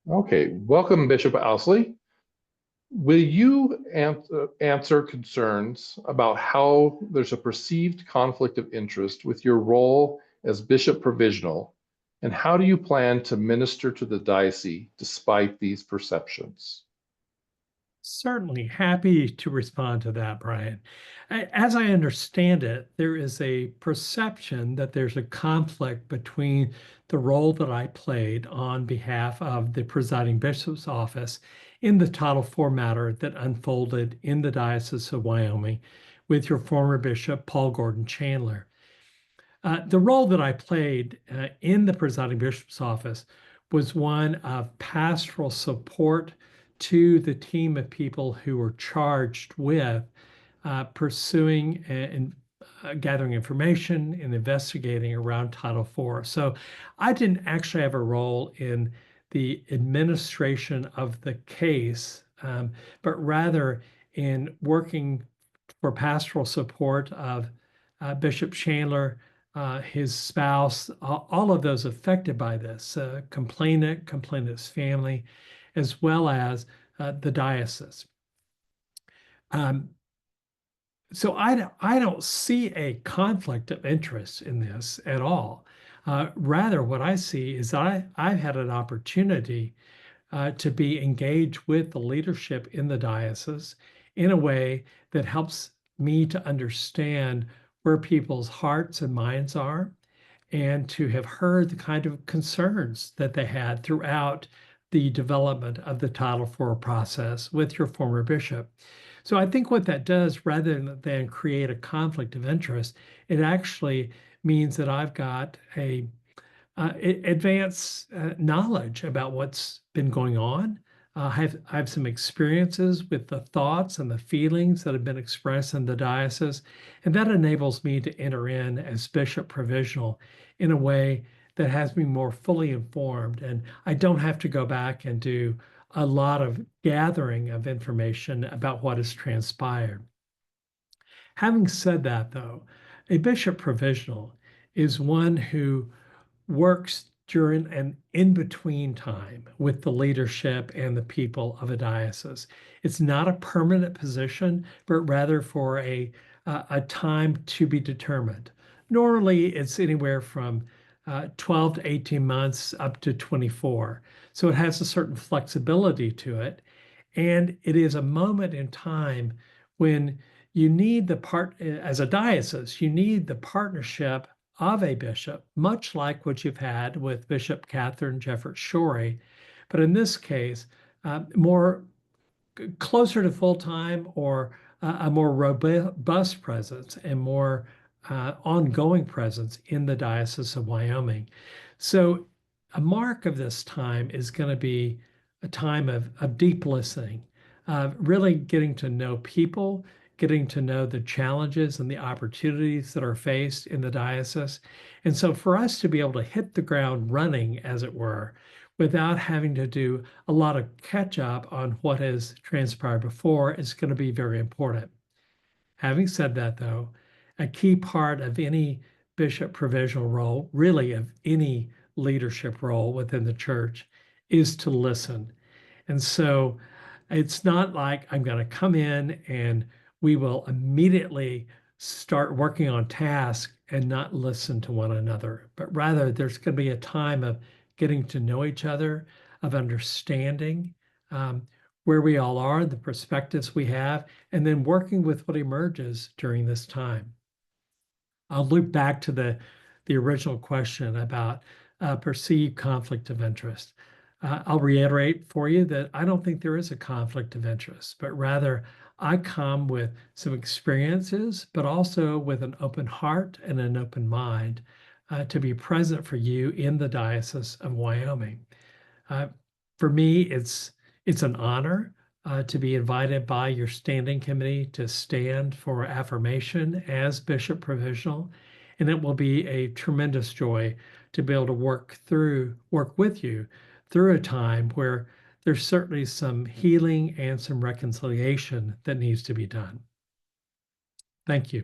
Okay, welcome, Bishop Ousley. Will you answer concerns about how there's a perceived conflict of interest with your role as Bishop Provisional, and how do you plan to minister to the diocese despite these perceptions? Certainly happy to respond to that, Brian. As I understand it, there is a perception that there's a conflict between the role that I played on behalf of the presiding bishop's office in the Title IV matter that unfolded in the Diocese of Wyoming with your former bishop, Paul Gordon Chandler. The role that I played in the presiding bishop's office was one of pastoral support to the team of people who were charged with pursuing and gathering information and investigating around Title IV. So I didn't actually have a role in the administration of the case, but rather in working for pastoral support of Bishop Chandler, his spouse, all of those affected by this, complainant's family, as well as the diocese. Um, so I don't see a conflict of interest in this at all. Rather, what I see is I've had an opportunity to be engaged with the leadership in the diocese in a way that helps me to understand where people's hearts and minds are, and to have heard the kind of concerns that they had throughout the development of the Title IV process with your former bishop. So I think what that does, rather than create a conflict of interest, it actually means that I've got a advance knowledge about what's been going on. I have some experiences with the thoughts and the feelings that have been expressed in the diocese, and that enables me to enter in as Bishop Provisional in a way that has me more fully informed. And I don't have to go back and do a lot of gathering of information about what has transpired. Having said that, though, a Bishop Provisional is one who works during an in-between time with the leadership and the people of a diocese. It's not a permanent position, but rather for a time to be determined. Normally, it's anywhere from 12 to 18 months up to 24. So it has a certain flexibility to it. And it is a moment in time when you need as a diocese, you need the partnership of a bishop, much like what you've had with Bishop Catherine Jefferts Schori, but in this case, more closer to full time, or a more robust presence and more ongoing presence in the Diocese of Wyoming. So, a mark of this time is going to be a time of deep listening, really getting to know people, getting to know the challenges and the opportunities that are faced in the diocese. And so, for us to be able to hit the ground running, as it were, without having to do a lot of catch up on what has transpired before is going to be very important. Having said that, though, a key part of any bishop provisional role, really of any leadership role within the church, is to listen. And so it's not like I'm going to come in and we will immediately start working on tasks and not listen to one another, but rather there's going to be a time of getting to know each other, of understanding where we all are, the perspectives we have, and then working with what emerges during this time. I'll loop back to the original question about perceived conflict of interest. I'll reiterate for you that I don't think there is a conflict of interest, but rather I come with some experiences, but also with an open heart and an open mind to be present for you in the Diocese of Wyoming. For me, it's an honor to be invited by your standing committee to stand for affirmation as Bishop Provisional, and it will be a tremendous joy to be able to work with you through a time where there's certainly some healing and some reconciliation that needs to be done. Thank you.